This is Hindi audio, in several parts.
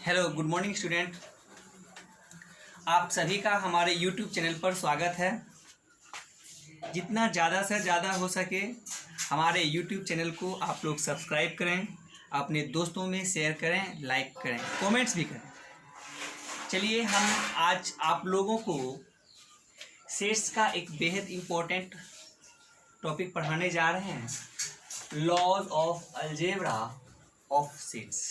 Hello good morning student. आप सभी का हमारे यूट्यूब चैनल पर स्वागत है। जितना ज़्यादा से ज़्यादा हो सके हमारे यूट्यूब चैनल को आप लोग सब्सक्राइब करें, अपने दोस्तों में शेयर करें, लाइक करें, कमेंट्स भी करें। चलिए हम आज आप लोगों को सेट्स का एक बेहद इम्पोर्टेंट टॉपिक पढ़ाने जा रहे हैं, laws of algebra of sets.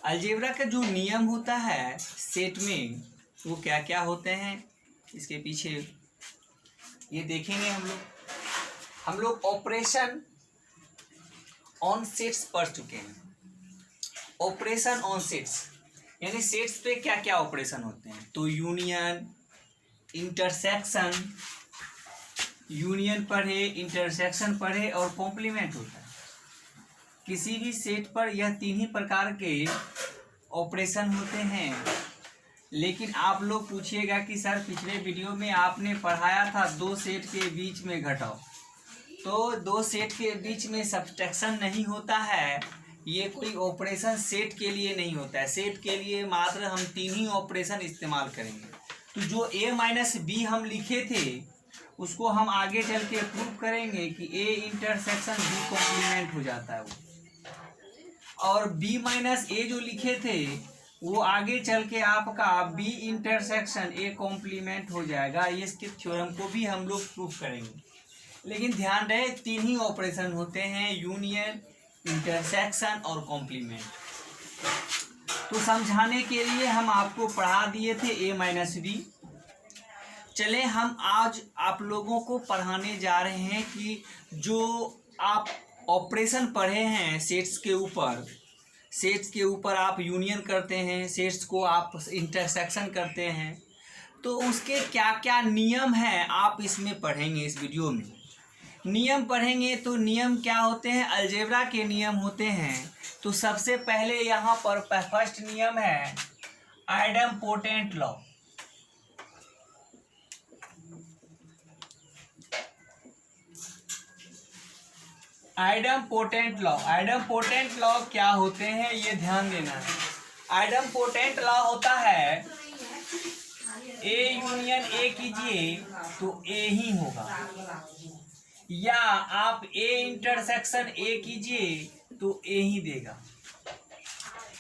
Algebra का जो नियम होता है सेट में वो क्या क्या होते हैं, इसके पीछे ये देखेंगे हम लोग ऑपरेशन ऑन सेट्स पढ़ चुके हैं। ऑपरेशन ऑन सेट्स यानी सेट्स पे क्या क्या ऑपरेशन होते हैं, तो यूनियन, इंटरसेक्शन, यूनियन पढ़े, इंटरसेक्शन पढ़े और कॉम्प्लीमेंट होता है। किसी भी सेट पर यह तीन ही प्रकार के ऑपरेशन होते हैं। लेकिन आप लोग पूछिएगा कि सर पिछले वीडियो में आपने पढ़ाया था दो सेट के बीच में घटाओ, तो दो सेट के बीच में सब्सट्रैक्शन नहीं होता है। ये कोई ऑपरेशन सेट के लिए नहीं होता है। सेट के लिए मात्र हम तीन ही ऑपरेशन इस्तेमाल करेंगे। तो जो a माइनस बी हम लिखे थे उसको हम आगे चल के प्रूव करेंगे कि a इंटरसेक्शन b कॉम्प्लीमेंट हो जाता है वो, और b माइनस ए जो लिखे थे वो आगे चल के आपका b इंटरसेक्शन a कॉम्प्लीमेंट हो जाएगा। इसके थ्योरम को भी हम लोग प्रूफ करेंगे। लेकिन ध्यान रहे तीन ही ऑपरेशन होते हैं, यूनियन, इंटरसेक्शन और कॉम्प्लीमेंट। तो समझाने के लिए हम आपको पढ़ा दिए थे a माइनस बी। चले हम आज आप लोगों को पढ़ाने जा रहे हैं कि जो आप ऑपरेशन पढ़े हैं सेट्स के ऊपर आप यूनियन करते हैं, सेट्स को आप इंटरसेक्शन करते हैं, तो उसके क्या क्या नियम हैं आप इसमें पढ़ेंगे। इस वीडियो में नियम पढ़ेंगे। तो नियम क्या होते हैं, अलजेब्रा के नियम होते हैं। तो सबसे पहले यहाँ पर फर्स्ट नियम है आइडेम्पोटेंट लॉ। आइडेम्पोटेंट लॉ क्या होते हैं ये ध्यान देना है। आइडेम्पोटेंट लॉ होता है ए यूनियन ए कीजिए तो ए ही होगा, या आप ए इंटरसेक्शन ए कीजिए तो ए ही देगा।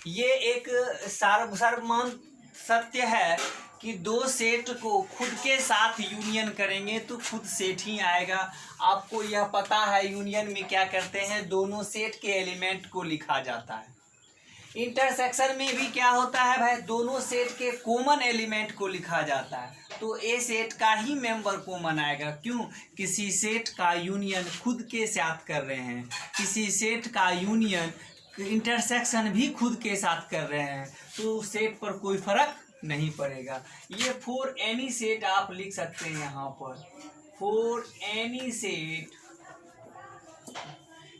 ये एक सर्वमान्य सत्य है कि दो सेट को खुद के साथ यूनियन करेंगे तो खुद सेट ही आएगा। आपको यह पता है यूनियन में क्या करते हैं, दोनों सेट के एलिमेंट को लिखा जाता है। इंटरसेक्शन में भी क्या होता है भाई, दोनों सेट के कॉमन एलिमेंट को लिखा जाता है। तो ए सेट का ही मेंबर कॉमन आएगा। क्यों? किसी सेट का यूनियन खुद के साथ कर रहे हैं, किसी सेट का यूनियन इंटरसेक्शन भी खुद के साथ कर रहे हैं, तो सेट पर कोई फर्क नहीं पड़ेगा। ये फॉर एनी सेट आप लिख सकते हैं यहाँ पर, फॉर एनी सेट,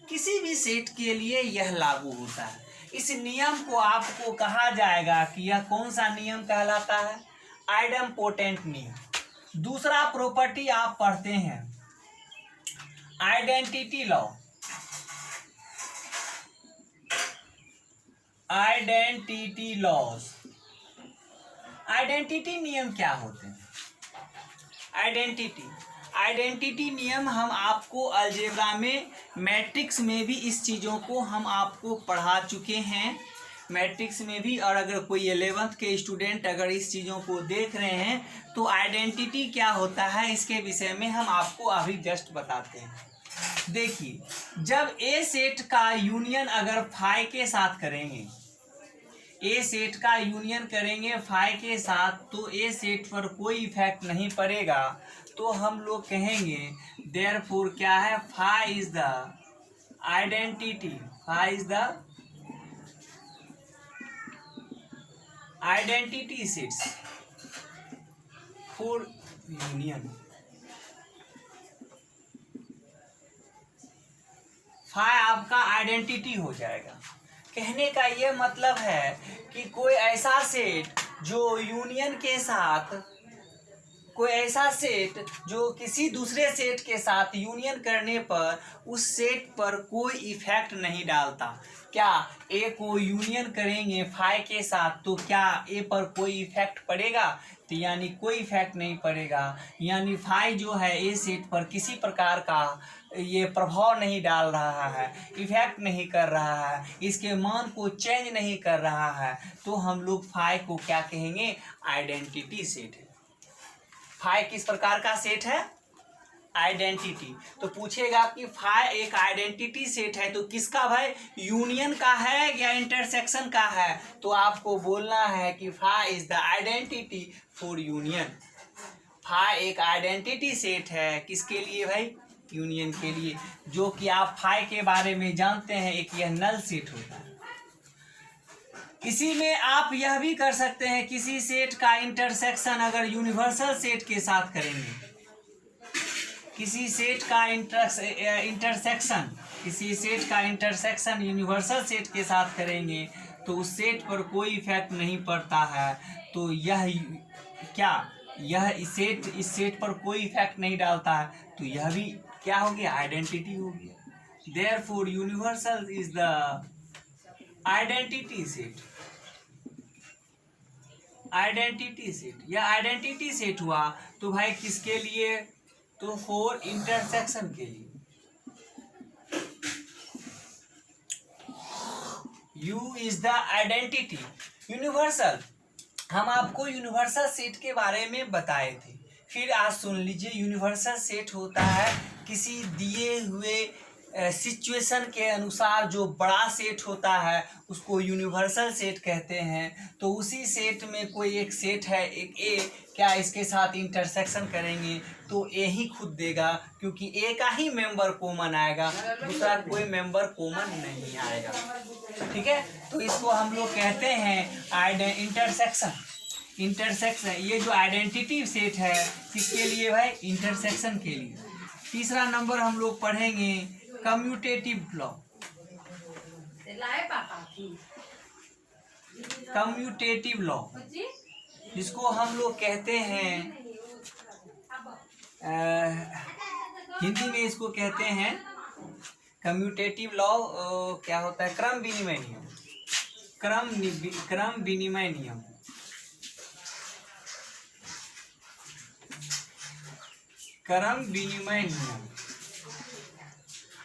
किसी भी सेट के लिए यह लागू होता है। इस नियम को आपको कहा जाएगा कि यह कौन सा नियम कहलाता है, आइडेम्पोटेंट नियम। दूसरा प्रॉपर्टी आप पढ़ते हैं identity law. Identity laws, identity नियम क्या होते हैं? आइडेंटिटी नियम हम आपको अलजेब्रा में, मैट्रिक्स में भी इस चीज़ों को हम आपको पढ़ा चुके हैं, मैट्रिक्स में भी। और अगर कोई 11th के स्टूडेंट अगर इस चीज़ों को देख रहे हैं तो आइडेंटिटी क्या होता है इसके विषय में हम आपको अभी जस्ट बताते हैं। देखिए, जब ए सेट का यूनियन अगर फाई के साथ करेंगे, ए सेट का यूनियन करेंगे फाई के साथ, तो ए सेट पर कोई इफेक्ट नहीं पड़ेगा। तो हम लोग कहेंगे देयरफॉर क्या है, phi is the identity, phi is the identity sets for union. Phi आपका आइडेंटिटी हो जाएगा। कहने का ये मतलब है कि कोई ऐसा सेट जो यूनियन के साथ कोई ऐसा सेट जो किसी दूसरे सेट के साथ यूनियन करने पर उस सेट पर कोई इफेक्ट नहीं डालता। क्या ए को यूनियन करेंगे फाई के साथ तो क्या ए पर कोई इफेक्ट पड़ेगा? तो यानी कोई इफेक्ट नहीं पड़ेगा, यानी फाई जो है ए सेट पर किसी प्रकार का ये प्रभाव नहीं डाल रहा है, इफेक्ट नहीं कर रहा है, इसके मान को चेंज नहीं कर रहा है, तो हम लोग फाई को क्या कहेंगे? आइडेंटिटी सेट है। फाई किस प्रकार का सेट है? आइडेंटिटी। तो पूछेगा कि फाई एक आइडेंटिटी सेट है तो किसका भाई? यूनियन का है या इंटरसेक्शन का है? तो आपको बोलना है कि phi is the identity for union. Phi एक आइडेंटिटी सेट है किसके लिए भाई? यूनियन के लिए। जो कि आप फाई के बारे में जानते हैं, एक यह नल सेट होता है। इसी में आप यह भी कर सकते हैं, किसी सेट का इंटरसेक्शन अगर यूनिवर्सल सेट के साथ करेंगे, किसी सेट का इंटरसेक्शन यूनिवर्सल सेट के साथ करेंगे तो उस सेट पर कोई इफेक्ट नहीं पड़ता है। तो यह क्या, यह इस सेट पर कोई इफेक्ट नहीं डालता है, तो यह भी क्या हो गया? आइडेंटिटी हो गया। Therefore universal is the identity set. Identity set, यह आइडेंटिटी सेट हुआ तो भाई किसके लिए? तो फॉर इंटरसेक्शन के लिए। You is the identity universal. हम आपको यूनिवर्सल सेट के बारे में बताए थे, फिर आज सुन लीजिए। यूनिवर्सल सेट होता है किसी दिए हुए सिचुएशन के अनुसार जो बड़ा सेट होता है उसको यूनिवर्सल सेट कहते हैं। तो उसी सेट में कोई एक सेट है, एक ए, क्या इसके साथ इंटरसेक्शन करेंगे तो ए ही खुद देगा, क्योंकि ए का ही मेंबर कॉमन आएगा, दूसरा कोई मेंबर कॉमन नहीं आएगा। ठीक है, तो इसको हम लोग कहते हैं इंटरसेक्शन। इंटरसेक्शन ये जो आइडेंटिटी सेट है किसके लिए भाई? इंटरसेक्शन के लिए। तीसरा नंबर हम लोग पढ़ेंगे कम्यूटेटिव लॉ। कम्यूटेटिव लॉ जिसको हम लोग कहते हैं हिंदी में इसको कहते हैं कम्यूटेटिव लॉ। क्या होता है? क्रम विनिमय नियम। क्रम विनिमय नियम। क्रम विनिमय नियम।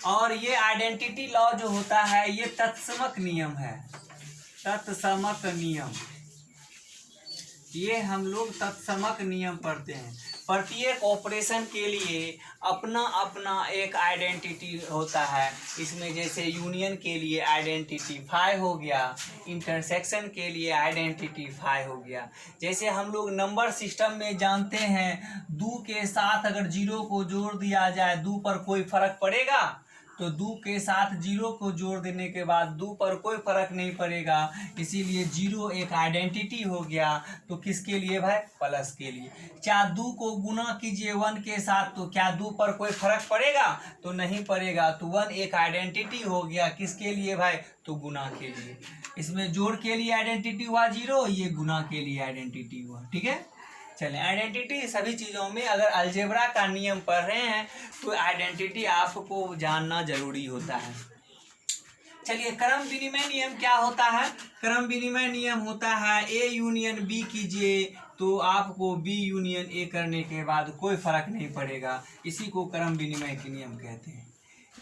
और ये आइडेंटिटी लॉ जो होता है ये तत्समक नियम है। तत्समक नियम, ये हम लोग तत्समक नियम पढ़ते हैं। प्रत्येक ऑपरेशन के लिए अपना अपना एक आइडेंटिटी होता है। इसमें जैसे यूनियन के लिए आइडेंटिटी फाई हो गया, इंटरसेक्शन के लिए आइडेंटिटी फाई हो गया। जैसे हम लोग नंबर सिस्टम में जानते हैं, 2 के साथ अगर 0 को जोड़ दिया जाए 2 पर कोई फर्क पड़ेगा? तो 2 के साथ 0 को जोड़ देने के बाद 2 पर कोई फर्क नहीं पड़ेगा, इसीलिए 0 एक आइडेंटिटी हो गया। तो किसके लिए भाई? प्लस के लिए। क्या 2 को गुना कीजिए 1 के साथ तो क्या 2 पर कोई फर्क पड़ेगा? तो नहीं पड़ेगा, तो 1 एक आइडेंटिटी हो गया। किसके लिए भाई? तो गुना के लिए। इसमें जोड़ के लिए आइडेंटिटी हुआ 0, ये गुना के लिए आइडेंटिटी हुआ। ठीक है, चलें। आइडेंटिटी सभी चीज़ों में अगर अलजेब्रा का नियम पढ़ रहे हैं तो आइडेंटिटी आपको जानना जरूरी होता है। चलिए, क्रम विनिमय नियम क्या होता है? क्रम विनिमय नियम होता है ए यूनियन बी कीजिए तो आपको बी यूनियन ए करने के बाद कोई फर्क नहीं पड़ेगा, इसी को क्रम विनिमय के नियम कहते हैं।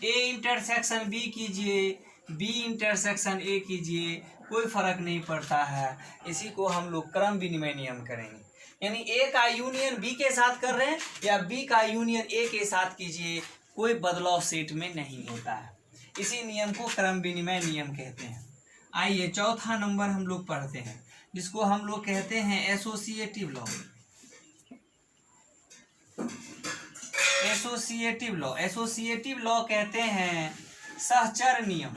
ए इंटरसेक्शन बी कीजिए, बी इंटरसेक्शन ए कीजिए, कोई फर्क नहीं पड़ता है, इसी को हम लोग क्रम विनिमय नियम करेंगे। यानी ए का यूनियन बी के साथ कर रहे हैं या बी का यूनियन ए के साथ कीजिए, कोई बदलाव सेट में नहीं होता है। इसी नियम को क्रम विनिमय नियम कहते हैं। आइए चौथा नंबर हम लोग पढ़ते हैं, जिसको हम लोग कहते हैं associative law. Associative law, associative law कहते हैं सहचर नियम।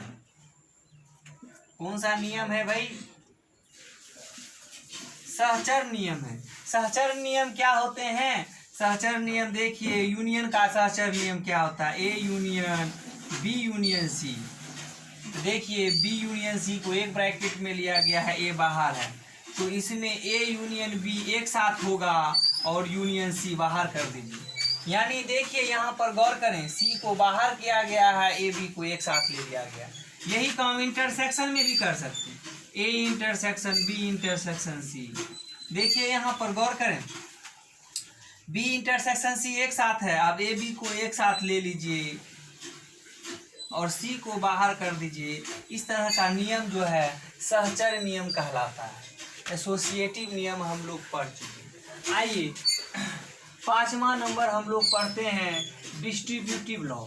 कौन सा नियम है भाई? सहचर नियम है। सहचर नियम क्या होते हैं? सहचर नियम देखिए, यूनियन का सहचर नियम क्या होता है? A union B union C. देखिए, बी यूनियन सी को एक ब्रैकेट में लिया गया है, ए बाहर है, तो इसमें ए यूनियन बी एक साथ होगा और यूनियन सी बाहर कर दीजिए। यानी देखिए यहाँ पर गौर करें, सी को बाहर किया गया है, ए बी को एक साथ ले लिया गया। यही काम इंटरसेक्शन में भी कर सकते हैं, A intersection B intersection C. देखिए यहाँ पर गौर करें, बी इंटरसेक्शन सी एक साथ है, अब ए बी को एक साथ ले लीजिए और सी को बाहर कर दीजिए। इस तरह का नियम जो है सहचर्य नियम कहलाता है, एसोसिएटिव नियम हम लोग पढ़ चुके हैं। आइए 5वां नंबर हम लोग पढ़ते हैं डिस्ट्रीब्यूटिव लॉ।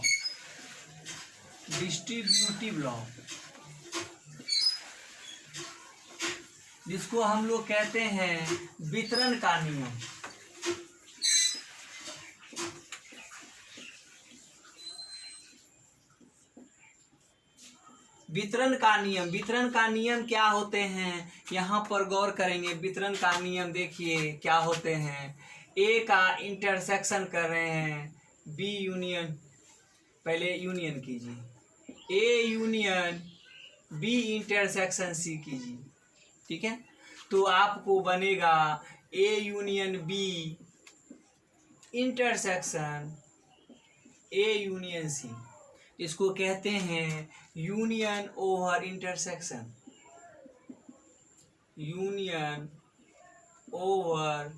डिस्ट्रीब्यूटिव लॉ जिसको हम लोग कहते हैं वितरण का नियम। वितरण का नियम, वितरण का नियम क्या होते हैं, यहाँ पर गौर करेंगे। वितरण का नियम देखिए क्या होते हैं, ए का इंटरसेक्शन कर रहे हैं बी यूनियन, पहले यूनियन कीजिए, A union B intersection C कीजिए, ठीक है। तो आपको बनेगा A union B intersection A union C. इसको कहते हैं union over intersection, union over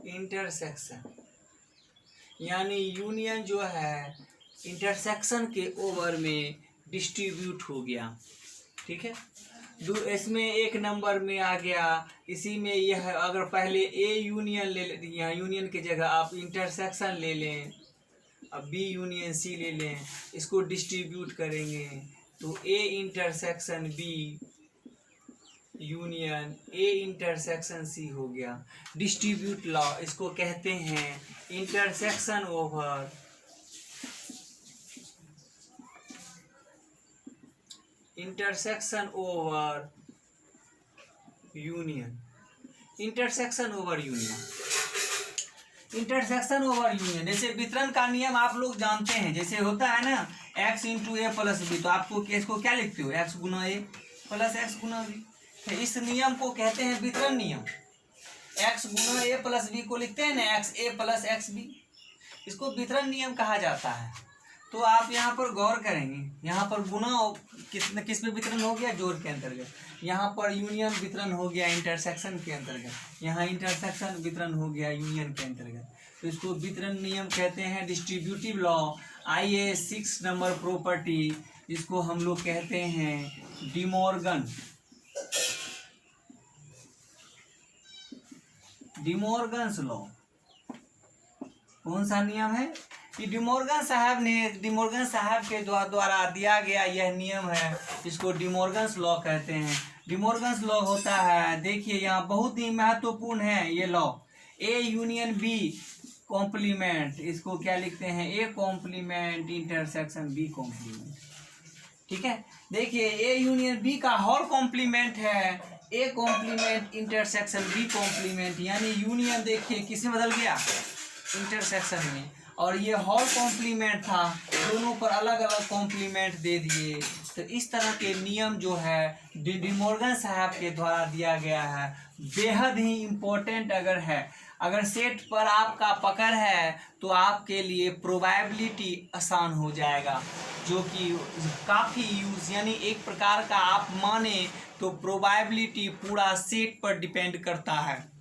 intersection. यानी यूनियन जो है इंटरसेक्शन के ओवर में डिस्ट्रीब्यूट हो गया, ठीक है। इसमें एक नंबर में आ गया, इसी में यह अगर पहले ए यूनियन ले लें, यहाँ यूनियन की जगह आप इंटरसेक्शन ले लें, अब बी यूनियन सी ले लें, इसको डिस्ट्रीब्यूट करेंगे तो A intersection B union A intersection C हो गया। डिस्ट्रीब्यूट लॉ इसको कहते हैं intersection over union, intersection over union, intersection over union. जैसे वितरण का नियम आप लोग जानते हैं, जैसे होता है ना x इंटू ए प्लस बी, तो आपको इसको क्या लिखते हो, x गुना ए प्लस x गुना बी। तो इस नियम को कहते हैं वितरण नियम। x गुना ए प्लस बी को लिखते हैं ना x ए प्लस एक्स बी, इसको वितरण नियम कहा जाता है। तो आप यहाँ पर गौर करेंगे, यहाँ पर गुना किस में वितरण हो गया, जोड़ के अंतर्गत। यहाँ पर यूनियन वितरण हो गया इंटरसेक्शन के अंतर्गत, यहाँ इंटरसेक्शन वितरण हो गया यूनियन के अंतर्गत। तो इसको वितरण नियम कहते हैं, डिस्ट्रीब्यूटिव लॉ। आइए 6 नंबर प्रॉपर्टी, जिसको हम लोग कहते हैं डिमॉर्गन्स लॉ। कौन सा नियम है कि डिमॉर्गन साहब के द्वारा दिया गया यह नियम है, इसको डिमॉर्गन्स लॉ कहते हैं। डिमॉर्गन्स लॉ होता है, देखिए यहाँ बहुत ही महत्वपूर्ण है ये law, A union B complement, इसको क्या लिखते हैं, A complement intersection B complement, ठीक है। देखिए ए यूनियन बी का होल कॉम्प्लीमेंट है A complement intersection B complement, यानी यूनियन देखिए किसमें बदल गया, इंटरसेक्शन में, और ये होल कॉम्प्लीमेंट था, दोनों पर अलग अलग कॉम्प्लीमेंट दे दिए। तो इस तरह के नियम जो है डिमॉर्गन साहब के द्वारा दिया गया है, बेहद ही इम्पोर्टेंट अगर सेट पर आपका पकड़ है तो आपके लिए प्रोबेबिलिटी आसान हो जाएगा, जो कि काफ़ी यूज, यानी एक प्रकार का आप माने तो प्रोबेबिलिटी पूरा सेट पर डिपेंड करता है।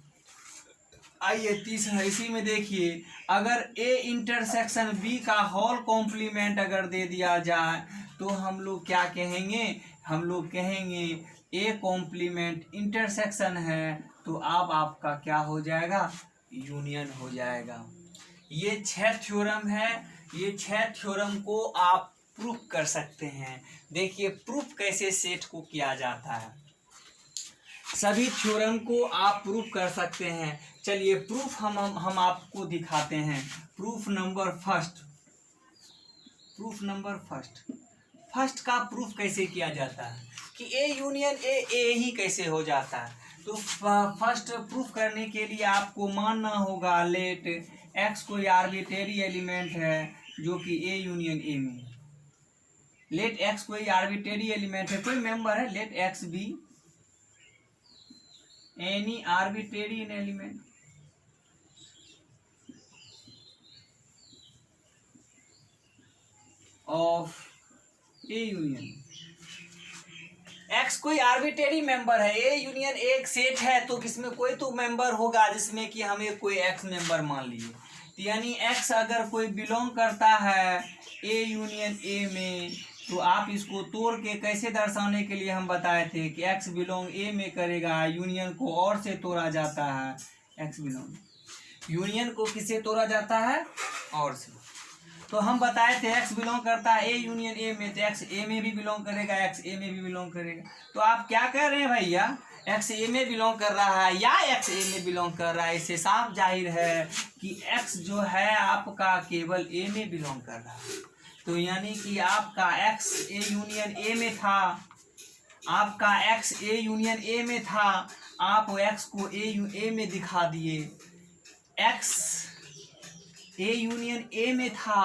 आइए तीसरा, इसी में देखिए, अगर ए इंटरसेक्शन बी का होल कॉम्प्लीमेंट अगर दे दिया जाए तो हम लोग क्या कहेंगे, हम लोग कहेंगे ए कॉम्प्लीमेंट इंटरसेक्शन है, तो अब आपका क्या हो जाएगा, यूनियन हो जाएगा। ये 6 थ्योरम है, ये 6 थ्योरम को आप प्रूफ कर सकते हैं। देखिए प्रूफ कैसे सेट को किया जाता है, सभी थ्योरम को आप प्रूफ कर सकते हैं। चलिए प्रूफ हम आपको दिखाते हैं। प्रूफ नंबर फर्स्ट का प्रूफ कैसे किया जाता है कि ए यूनियन ए ही कैसे हो जाता है। तो फर्स्ट प्रूफ करने के लिए आपको मानना होगा लेट एक्स कोई आर्बिट्रेरी एलिमेंट है जो कि ए यूनियन ए में है। लेट एक्स कोई आर्बिट्रेरी एलिमेंट है, कोई मेंबर है, let X be any arbitrary an element of A union. X कोई आर्बिट्रेरी मेंबर है, ए यूनियन एक सेट है, तो किसमें कोई तो मेंबर होगा जिसमें कि हमें कोई एक्स मेंबर मान लीजिए। तो यानी एक्स अगर कोई बिलोंग करता है ए यूनियन ए में, तो आप इसको तोड़ के कैसे दर्शाने के लिए हम बताए थे कि एक्स बिलोंग ए में करेगा, यूनियन को और से तोड़ा जाता है। एक्स बिलोंग यूनियन को किससे तोड़ा जाता है, और से। तो हम बताए थे एक्स बिलोंग करता है ए यूनियन ए में, तो एक्स ए में भी बिलोंग करेगा, एक्स ए में भी बिलोंग करेगा। तो आप क्या कह रहे हैं भैया, एक्स ए में बिलोंग कर रहा है या एक्स ए में बिलोंग कर रहा है, इससे साफ जाहिर है कि एक्स जो है आपका केवल ए में बिलोंग कर रहा है। तो यानी कि आपका एक्स ए यूनियन ए में था, आपका एक्स ए यूनियन ए में था, आप एक्स को ए में दिखा दिए। एक्स ए यूनियन ए में था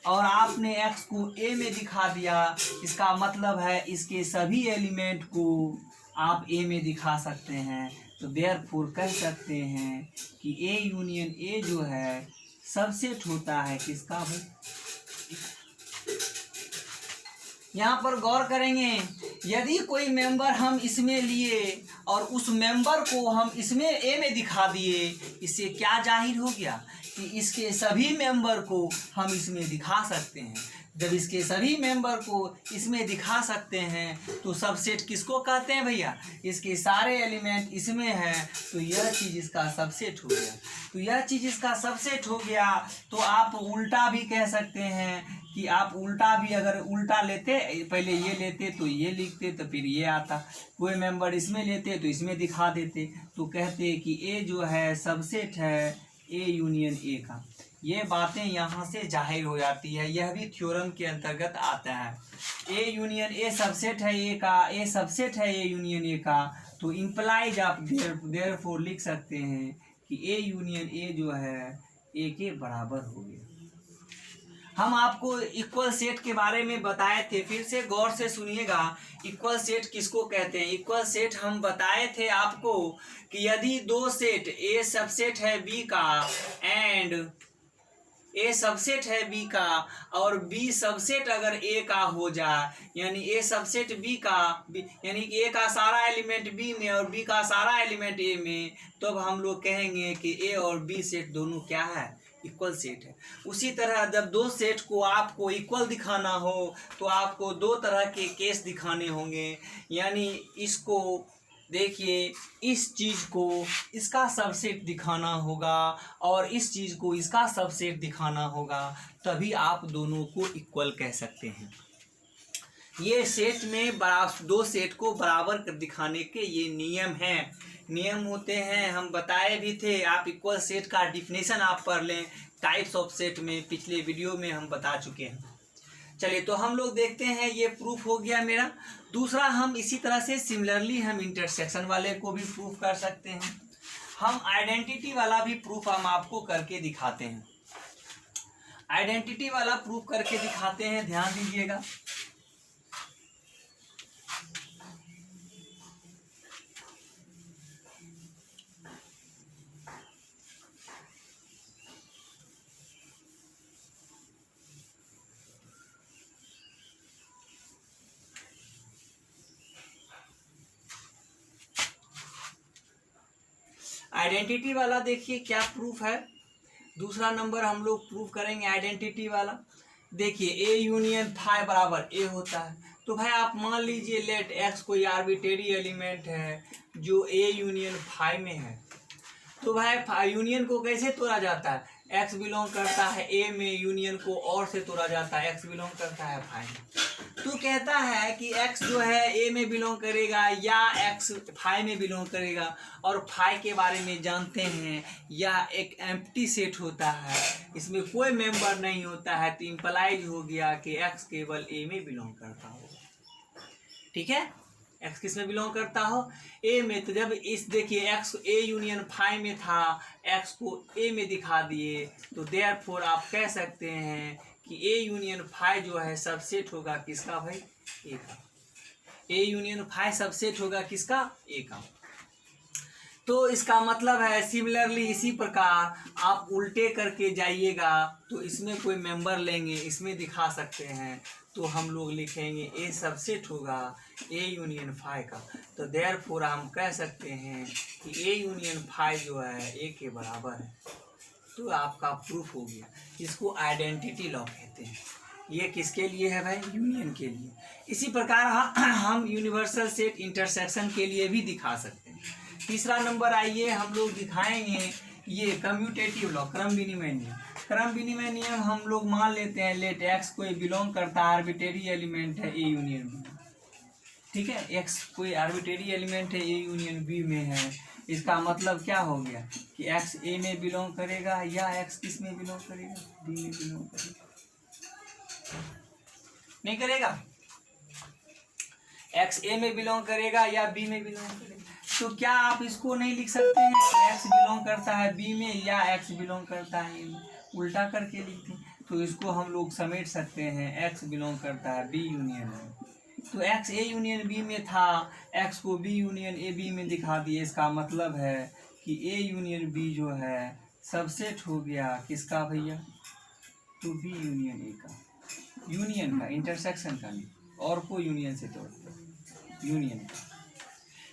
और आपने एक्स को ए में दिखा दिया, इसका मतलब है इसके सभी एलिमेंट को आप ए में दिखा सकते हैं। तो देयरफॉर कह सकते हैं कि ए यूनियन ए जो है सबसेट होता है किसका भाई। यहाँ पर गौर करेंगे, यदि कोई मेंबर हम इसमें लिए और उस मेंबर को हम इसमें ए में दिखा दिए, इससे क्या जाहिर हो गया कि इसके सभी मेंबर को हम इसमें दिखा सकते हैं। जब इसके सभी मेंबर को इसमें दिखा सकते हैं तो सबसेट किसको कहते हैं भैया, इसके सारे एलिमेंट इसमें हैं, तो यह चीज़ इसका सबसेट हो गया। तो यह चीज़ इसका सबसेट हो गया। तो आप उल्टा भी कह सकते हैं कि आप उल्टा भी अगर उल्टा लेते, पहले ये लेते तो ये लिखते तो फिर ये आता, कोई मेंबर इसमें लेते तो इसमें दिखा देते, तो कहते कि ए जो है सबसेट है ए यूनियन ए का। ये बातें यहाँ से जाहिर हो जाती है, यह भी थ्योरम के अंतर्गत आता है। ए यूनियन ए सबसेट है ए का, ए सबसेट है ए यूनियन ए का, तो इम्प्लाइज आप देयरफॉर लिख सकते हैं कि ए यूनियन ए जो है ए के बराबर हो गया। हम आपको इक्वल सेट के बारे में बताए थे, फिर से गौर से सुनिएगा। इक्वल सेट किसको कहते हैं, इक्वल सेट हम बताए थे आपको कि यदि दो सेट ए सबसेट है बी का एंड ए सबसेट है बी का और बी सबसेट अगर ए का हो जाए, यानी ए सबसेट बी का, यानी कि ए का सारा एलिमेंट बी में और बी का सारा एलिमेंट ए में, तो हम लोग कहेंगे कि ए और बी सेट दोनों क्या है, इक्वल सेट है। उसी तरह जब दो सेट को आपको इक्वल दिखाना हो तो आपको दो तरह के केस दिखाने होंगे, यानी इसको देखिए, इस चीज़ को इसका सबसेट दिखाना होगा और इस चीज़ को इसका सबसेट दिखाना होगा, तभी आप दोनों को इक्वल कह सकते हैं। ये सेट में दो सेट को बराबर कर दिखाने के ये नियम हैं, नियम होते हैं, हम बताए भी थे। आप इक्वल सेट का डिफिनेशन आप पढ़ लें, टाइप्स ऑफ सेट में पिछले वीडियो में हम बता चुके हैं। चलिए, तो हम लोग देखते हैं, ये प्रूफ हो गया मेरा। दूसरा, हम इसी तरह से सिमिलरली हम इंटरसेक्शन वाले को भी प्रूफ कर सकते हैं। हम आइडेंटिटी वाला भी प्रूफ हम आपको करके दिखाते हैं। आइडेंटिटी वाला प्रूफ करके दिखाते हैं, ध्यान दीजिएगा। आइडेंटिटी वाला देखिए क्या प्रूफ है। दूसरा नंबर हम लोग प्रूफ करेंगे आइडेंटिटी वाला। देखिए, ए यूनियन फाई बराबर ए होता है, तो भाई आप मान लीजिए लेट एक्स कोई आर्बिट्रेरी एलिमेंट है जो ए यूनियन फाई में है, तो भाई यूनियन को कैसे तोड़ा जाता है, एक्स बिलोंग करता है ए में, यूनियन को और से तोड़ा जाता है, एक्स बिलोंग करता है फाई में। तो कहता है कि एक्स जो है ए में बिलोंग करेगा या एक्स फाई में बिलोंग करेगा, और फाई के बारे में जानते हैं यह एक एम्प्टी सेट होता है, इसमें कोई मेंबर नहीं होता है, तो इम्प्लाइज हो गया कि एक्स केवल ए में बिलोंग करता हो। ठीक है, एक्स किस में बिलोंग करता हो, ए में। तो जब इस देखिए एक्स ए यूनियन फाई में था, एक्स को ए में दिखा दिए, तो देयरफॉर आप कह सकते हैं कि ए यूनियन फाई जो है सबसेट होगा किसका भाई, ए का। ए यूनियन फाई सबसेट होगा किसका, ए का। तो इसका मतलब है सिमिलरली इसी प्रकार आप उल्टे करके जाइएगा तो इसमें कोई मेंबर लेंगे, इसमें दिखा सकते हैं, तो हम लोग लिखेंगे ए सबसेट होगा ए यूनियन फाई का। तो देयरफॉर हम कह सकते हैं कि ए यूनियन फाई जो है ए के बराबर है। तो आपका प्रूफ हो गया। इसको आइडेंटिटी लॉ कहते हैं। ये किसके लिए है भाई? यूनियन के लिए। इसी प्रकार हम यूनिवर्सल सेट इंटरसेक्शन के लिए भी दिखा सकते हैं। तीसरा नंबर आइए हम लोग दिखाएंगे ये कम्यूटेटिव लॉ, क्रम विनिमय नियम। क्रम विनिमय नियम हम लोग मान लेते हैं लेट एक्स कोई बिलोंग करता है आर्बिट्रेरी एलिमेंट है ए यूनियन बी, ठीक है। एक्स कोई आर्बिट्रेरी एलिमेंट है ए यूनियन बी में है, इसका मतलब क्या हो गया कि एक्स ए में बिलोंग करेगा या एक्स किस में बिलोंग करेगा? बी में बिलोंग करेगा। नहीं करेगा? एक्स ए में बिलोंग करेगा या बी में बिलोंग करेगा। तो क्या आप इसको नहीं लिख सकते हैं एक्स बिलोंग करता है बी में या एक्स बिलोंग करता है ए में? उल्टा करके लिखते हैं। तो इसको हम लोग समेट सकते हैं एक्स बिलोंग करता है बी यूनियन में। तो एक्स ए यूनियन बी में था, एक्स को बी यूनियन ए बी में दिखा दिए। इसका मतलब है कि ए यूनियन बी जो है सबसेट हो गया किसका भैया? तो बी यूनियन ए का, यूनियन का, इंटरसेक्शन का नहीं, और को यूनियन से तोड़ते यूनियन का।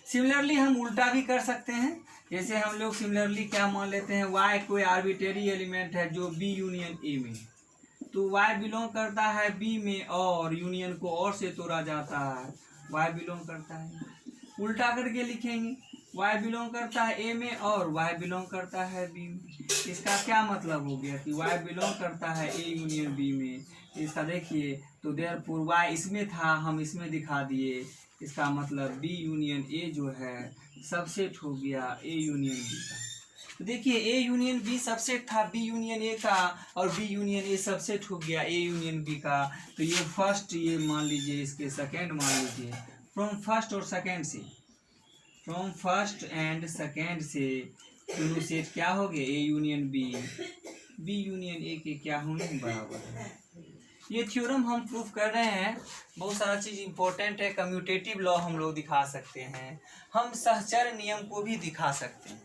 सिमिलरली हम उल्टा भी कर सकते हैं। जैसे हम लोग सिमिलरली क्या मान लेते हैं, वाई कोई आर्बिट्रेरी एलिमेंट है जो बी यूनियन ए में, तो वाई बिलोंग करता है बी में और यूनियन को और से तोड़ा जाता है, वाई बिलोंग करता है। उल्टा करके लिखेंगे वाई बिलोंग करता है ए में और वाई बिलोंग करता है बी में। इसका क्या मतलब हो गया कि वाई बिलोंग करता है ए यूनियन बी में। इसका देखिए तो देयरफॉर वाई इसमें था, हम इसमें दिखा दिए। इसका मतलब बी यूनियन ए जो है सबसेट हो गया ए यूनियन बी का। तो देखिए ए यूनियन बी सबसेट था बी यूनियन ए का और बी यूनियन ए सबसेट हो गया ए यूनियन बी का। तो ये फर्स्ट, ये मान लीजिए, इसके सेकंड मान लीजिए। फ्रॉम फर्स्ट और सेकंड से, फ्रॉम फर्स्ट एंड सेकंड से दोनों सेट क्या हो गए? A union B union A के क्या होने बराबर है। ये थ्योरम हम प्रूफ कर रहे हैं। बहुत सारा चीज़ इंपॉर्टेंट है। कम्यूटेटिव लॉ हम लोग दिखा सकते हैं, हम सहचर नियम को भी दिखा सकते हैं।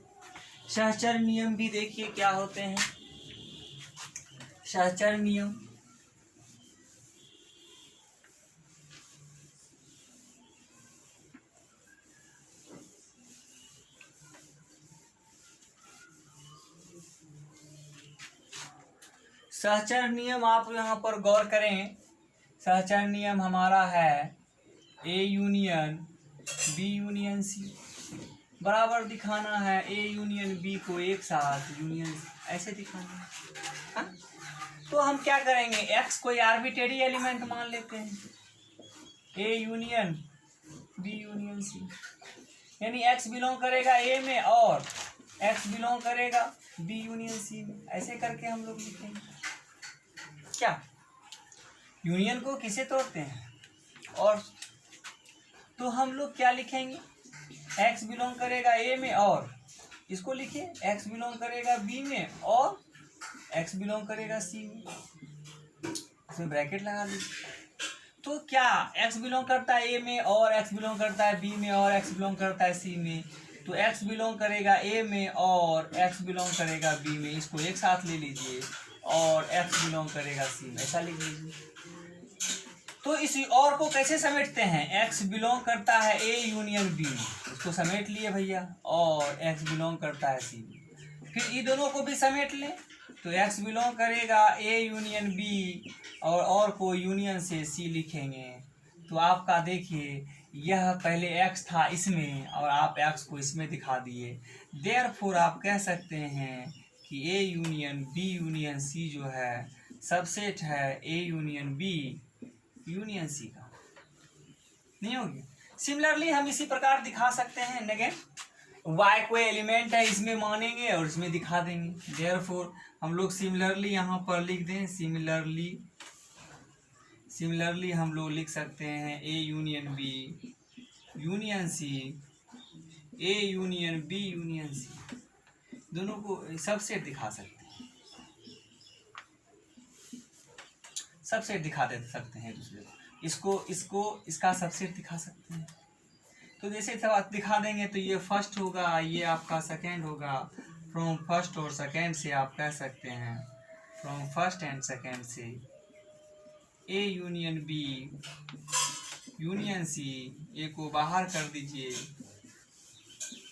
सहचर नियम भी देखिए क्या होते हैं। सहचर नियम सहचर नियम आप यहाँ पर गौर करें। सहचर नियम हमारा है A union B union C, बराबर दिखाना है ए यूनियन बी को एक साथ यूनियन ऐसे दिखाना है। हा? तो हम क्या करेंगे, एक्स कोई आर्बिट्रेरी एलिमेंट मान लेते हैं, A union B union C, यानी एक्स बिलोंग करेगा ए में और एक्स बिलोंग करेगा बी यूनियन सी में। ऐसे करके हम लोग लिखेंगे क्या, यूनियन को किसे तोड़ते हैं और। तो हम लोग क्या लिखेंगे, एक्स बिलोंग करेगा ए में और इसको लिखिए एक्स बिलोंग करेगा बी में और एक्स बिलोंग करेगा सी में, इसमें ब्रैकेट लगा दीजिए। तो क्या एक्स बिलोंग करता है ए में और एक्स बिलोंग करता है बी में और एक्स बिलोंग करता है सी में, तो एक्स बिलोंग करेगा ए में और एक्स बिलोंग करेगा बी में, इसको एक साथ ले लीजिए और एक्स बिलोंग करेगा सी में, ऐसा लिख लीजिए। तो इस और को कैसे समेटते हैं, एक्स बिलोंग करता है ए यूनियन बी, इसको समेट लिए भैया, और एक्स बिलोंग करता है सी में। फिर ये दोनों को भी समेट लें, तो एक्स बिलोंग करेगा ए यूनियन बी और को यूनियन से सी लिखेंगे। तो आपका देखिए यह पहले एक्स था इसमें और आप एक्स को इसमें दिखा दिए। देयरफॉर आप कह सकते हैं कि A union B union C जो है सबसेट है A union B union C का, नहीं होगी। सिमिलरली हम इसी प्रकार दिखा सकते हैं। अगेन वाई कोई एलिमेंट है इसमें मानेंगे और इसमें दिखा देंगे। देयरफॉर हम लोग सिमिलरली यहाँ पर लिख दें, सिमिलरली हम लोग लिख सकते हैं A union B union C, A union B union C, दोनों को सबसेट दिखा सकते हैं, सबसेट दिखा दे सकते हैं दूसरे को, इसको इसका सबसेट दिखा सकते हैं। तो जैसे बात दिखा देंगे तो ये फर्स्ट होगा, ये आपका सेकेंड होगा। फ्रॉम फर्स्ट और सेकेंड से आप कह सकते हैं, फ्रॉम फर्स्ट एंड सेकेंड से A union B union C, A को बाहर कर दीजिए,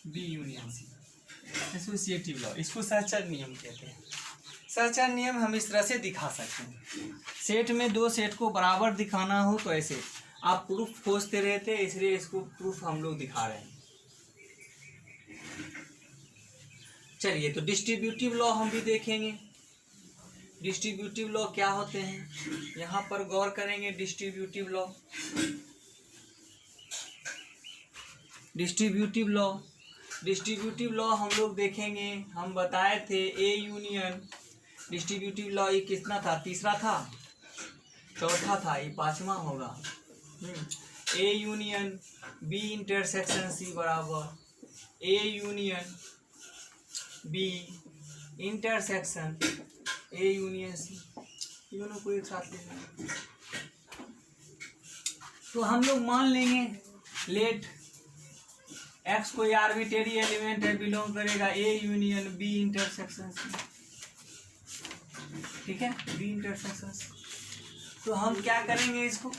B union C, associative law, इसको सहचर नियम कहते हैं। सहचर नियम हम इस तरह से दिखा सकते हैं। सेट में दो सेट को बराबर दिखाना हो तो ऐसे आप प्रूफ खोजते रहते, इसलिए इसको प्रूफ हम लोग दिखा रहे हैं। चलिए, तो डिस्ट्रीब्यूटिव लॉ हम भी देखेंगे। डिस्ट्रीब्यूटिव लॉ क्या होते हैं, यहाँ पर गौर करेंगे। Distributive law, distributive law, distributive law हम लोग देखेंगे। हम बताए थे ए यूनियन, डिस्ट्रीब्यूटिव लॉ ये कितना था, तीसरा था, चौथा था, ये पांचवा होगा। A union B intersection C बराबर A union B intersection A union C, दोनों को एक साथ लेना। तो हम लोग मान लेंगे लेट एक्स कोई आर्बिट्रेरी एलिमेंट है, बिलोंग करेगा A union B intersection C, ठीक है, बी इंटरसेक्शन सी। तो हम क्या करेंगे, इसको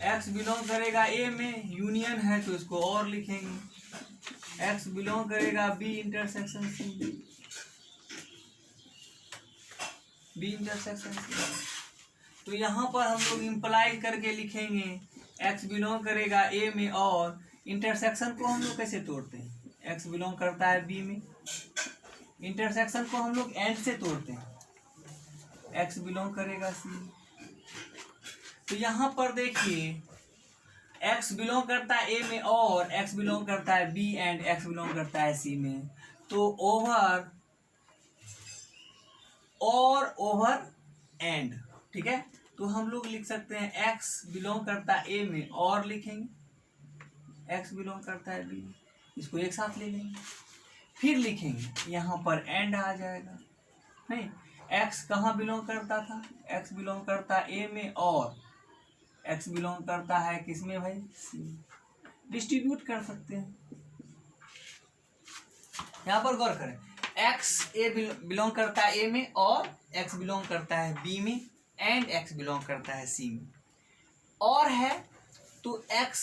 एक्स बिलोंग करेगा ए में, यूनियन है तो इसको और लिखेंगे, एक्स बिलोंग करेगा B intersection C, B intersection C. तो यहाँ पर हम लोग इम्प्लाई करके लिखेंगे एक्स बिलोंग करेगा ए में, और इंटरसेक्शन को हम लोग कैसे तोड़ते हैं, एक्स बिलोंग करता है बी में, इंटरसेक्शन को हम लोग एंड से तोड़ते हैं, एक्स बिलोंग करेगा सी। तो यहाँ पर देखिए एक्स बिलोंग करता है ए में और एक्स बिलोंग करता है बी एंड एक्स बिलोंग करता है सी में, तो ओवर और ओवर एंड, ठीक है। तो हम लोग लिख सकते हैं एक्स बिलोंग करता है ए में और लिखेंगे, एक्स बिलोंग करता है बी, इसको एक साथ ले लेंगे, फिर लिखेंगे यहाँ पर एंड आ जाएगा। नहीं, एक्स कहाँ बिलोंग करता था, एक्स बिलोंग करता है ए में और एक्स बिलोंग करता है किसमें भाई, सी। डिस्ट्रीब्यूट कर सकते हैं, यहाँ पर गौर करें, एक्स ए बिलोंग करता है ए में और एक्स बिलोंग करता है बी में एंड एक्स बिलोंग करता है सी में, और है तो एक्स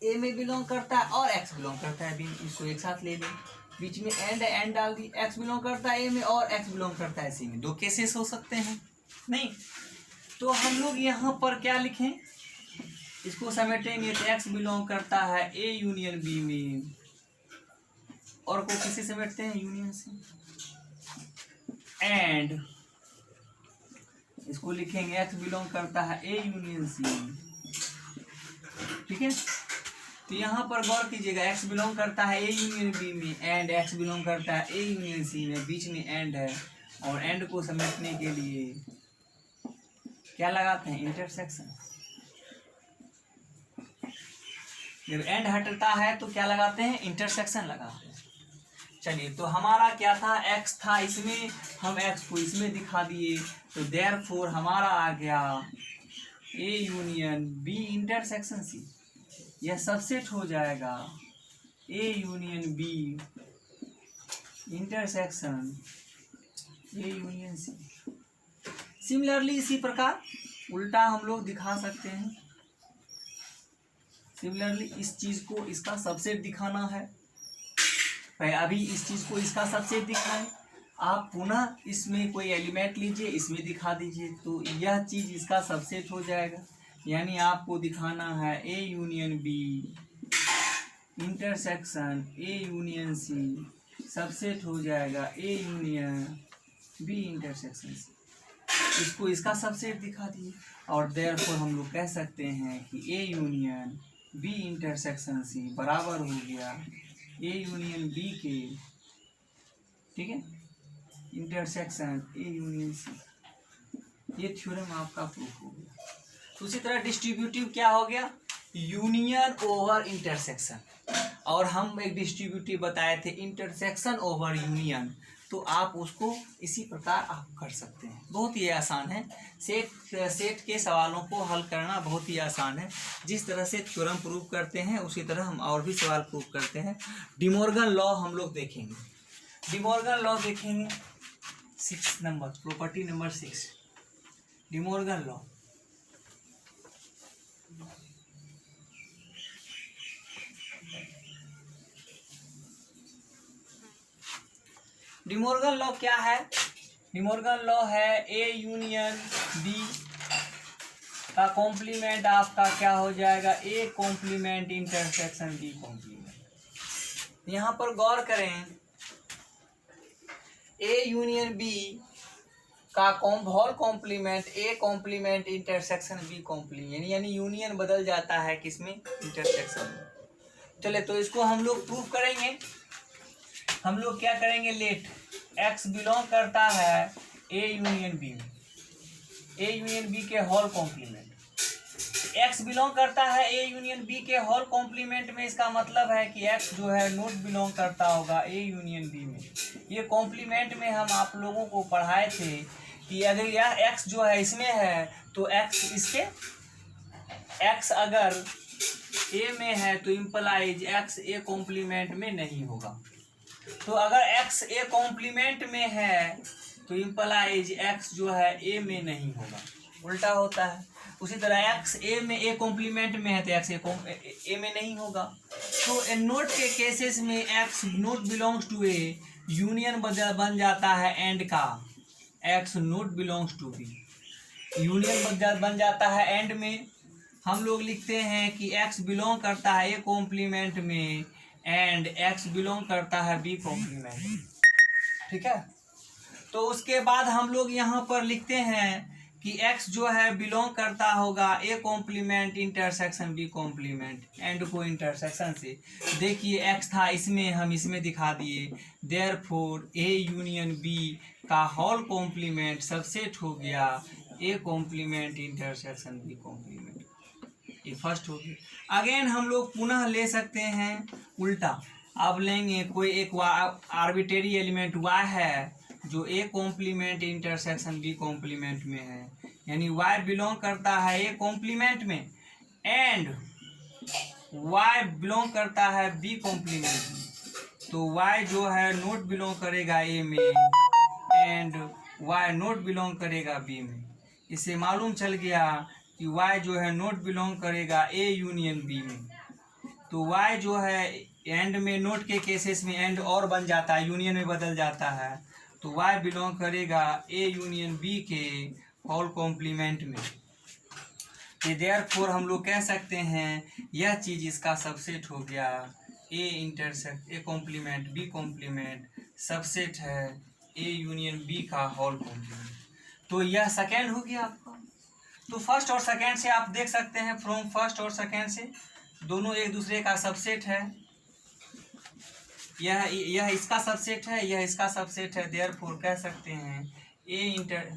ए में बिलोंग करता है और एक्स बिलोंग करता है बी में, इसको एक साथ ले लें, बीच में एंड डाल दी, एक्स बिलोंग करता है ए में और एक्स बिलोंग करता है सी में। दो केसेस हो सकते हैं, नहीं तो हम लोग यहाँ पर क्या लिखें, इसको समेटेंगे तो एक्स बिलोंग करता है ए यूनियन बी में, और को किसे समेटते हैं, यूनियन से, एंड इसको लिखेंगे एक्स बिलोंग करता है ए यूनियन सी, ठीक है। तो यहाँ पर गौर कीजिएगा, एक्स बिलोंग करता है ए यूनियन बी में एंड एक्स बिलोंग करता है ए यूनियन सी में, बीच में एंड है, और एंड को समेटने के लिए क्या लगाते हैं, इंटरसेक्शन। जब एंड हटता है तो क्या लगाते हैं, इंटरसेक्शन लगाते हैं। चलिए, तो हमारा क्या था, एक्स था इसमें, हम एक्स को इसमें दिखा दिए, तो देयरफॉर हमारा आ गया A union B intersection C, यह सबसेट हो जाएगा A union B intersection A union C. Similarly इसी प्रकार उल्टा हम लोग दिखा सकते हैं, सिमिलरली इस चीज को इसका सबसेट दिखाना है, अभी इस चीज को इसका सबसेट दिखाएं, आप पुनः इसमें कोई एलिमेंट लीजिए, इसमें दिखा दीजिए, तो यह चीज इसका सबसेट हो जाएगा। यानी आपको दिखाना है A union B intersection A union C, subset हो जाएगा A union B intersection C, इसको इसका सबसेट दिखा दिए, और देयरफॉर हम लोग कह सकते हैं कि A union B intersection C बराबर हो गया ए यूनियन बी के, ठीक है, इंटरसेक्शन ए यूनियन सी। ये थ्योरम आपका प्रूफ हो गया। तो उसी तरह डिस्ट्रीब्यूटिव क्या हो गया, यूनियन ओवर इंटरसेक्शन, और हम एक डिस्ट्रीब्यूटिव बताए थे इंटरसेक्शन ओवर यूनियन। तो आप उसको इसी प्रकार आप कर सकते हैं। बहुत ही आसान है, सेट के सवालों को हल करना बहुत ही आसान है। जिस तरह से थ्योरम प्रूव करते हैं उसी तरह हम और भी सवाल प्रूव करते हैं। डिमॉर्गन लॉ हम लोग देखेंगे। डिमॉर्गन लॉ देखेंगे 6 number, property number 6, De Morgan law. De Morgan law क्या है? डिमॉर्गन लॉ है ए यूनियन बी का कॉम्प्लीमेंट आपका क्या हो जाएगा, A complement intersection B complement. यहाँ पर गौर करें, ए यूनियन बी का whole complement A complement intersection B complement, यानी यूनियन बदल जाता है किसमें, इंटरसेक्शन में। चले तो इसको हम लोग प्रूव करेंगे। हम लोग क्या करेंगे, लेट एक्स बिलोंग करता है ए यूनियन बी में, ए यूनियन बी के होल कॉम्प्लीमेंट। एक्स बिलोंग करता है ए यूनियन बी के होल कॉम्प्लीमेंट में, इसका मतलब है कि एक्स जो है नॉट बिलोंग करता होगा ए यूनियन बी में। ये कॉम्प्लीमेंट में हम आप लोगों को पढ़ाए थे कि अगर यह एक्स जो है इसमें है तो एक्स इसके, एक्स अगर ए में है तो इम्प्लाइज एक्स ए कॉम्प्लीमेंट में नहीं होगा। तो अगर एक्स ए कॉम्प्लीमेंट में है तो इम्प्लाइज एक्स जो है ए में नहीं होगा, उल्टा होता है। उसी तरह एक्स ए में ए कॉम्प्लीमेंट में है तो एक्स ए में नहीं होगा। तो नोट के केसेस में x not belongs to A union बन जाता है एंड का, x not belongs to B union बन जाता है एंड में। हम लोग लिखते हैं कि एक्स बिलोंग करता है ए कॉम्प्लीमेंट में एंड एक्स बिलोंग करता है बी कॉम्प्लीमेंट। ठीक है, तो उसके बाद हम लोग यहाँ पर लिखते हैं कि x जो है बिलोंग करता होगा A complement intersection B complement, and को इंटरसेक्शन से। देखिए x था इसमें, हम इसमें दिखा दिए, देयरफॉर ए यूनियन बी का होल कॉम्प्लीमेंट सबसेट हो गया A complement intersection B complement, ये फर्स्ट हो गया। अगेन हम लोग पुनः ले सकते हैं उल्टा। अब लेंगे कोई एक आर्बिट्रेरी एलिमेंट y है जो A complement intersection B complement में है, यानी y बिलोंग करता है ए कॉम्प्लीमेंट में एंड y बिलोंग करता है बी कॉम्प्लीमेंट में। तो y जो है नोट बिलोंग करेगा ए में एंड y नोट बिलोंग करेगा बी में। इससे मालूम चल गया कि y जो है नोट बिलोंग करेगा ए यूनियन बी में। तो y जो है एंड में, नोट के केसेस में एंड और बन जाता है, यूनियन में बदल जाता है, तो y बिलोंग करेगा ए यूनियन बी के होल कॉम्प्लीमेंट में। देयरफॉर हम लोग कह सकते हैं यह चीज़ इसका सबसेट हो गया, A intersect A complement B complement subset है ए यूनियन बी का होल कॉम्प्लीमेंट। तो यह सेकेंड हो गया आपका। तो फर्स्ट और सेकेंड से आप देख सकते हैं, फ्रॉम फर्स्ट और सेकेंड से दोनों एक दूसरे का सबसेट है। यह इसका सबसेट है, यह इसका सबसेट है, देयरफॉर कह सकते हैं ए इंटर